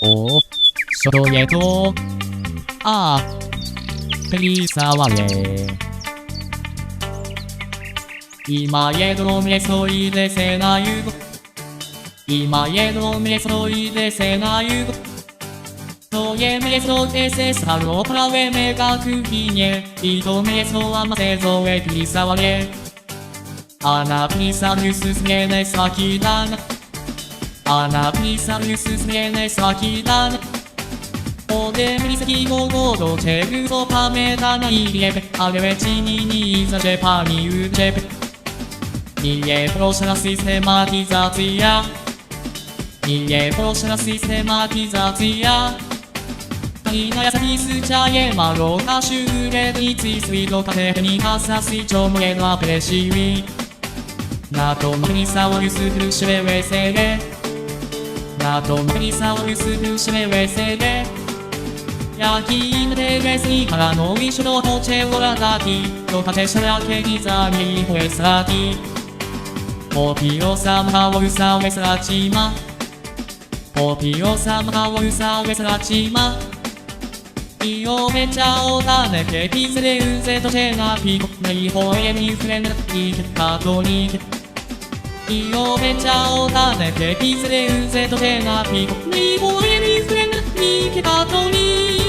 おお、書道へと、ああ、ペリーサワレ。今へどめそいでせなゆご。今へどめそいでせなゆご。とえめそえせさろpra ve me gaくひね。いとめそあませぞえピサワレ。あなピサルスすげね先だな。あなピサルスすげね先だな。おでみせきごごどチェグソパメタナイリエペ。あれべちににいざジェパニウジェペ。ニエプロシャシステマティザツィア。ニエプロシャシステマティザツィア。いなやさにすちゃえまろかしゅうれについすいどかてにかさしちょもえのあプレシウィ。なとまにさわゆするしめウェセレ。なとまにさわゆするしめウェセレ。焼き芋でレスにからの一緒のホチェオラダティ。どかてしゃらけにざみほえさティ。ポピオサムハウサウェスラチマ。ポピオサムハウサウェスラチマ。いおめちゃおだねけピズレウゼとチェナピコ。ないほえにフレンドいけカトリケ。いおめちゃおだねけピズレウゼとチェナピコ。ないほえにフレンドいけカトリケ。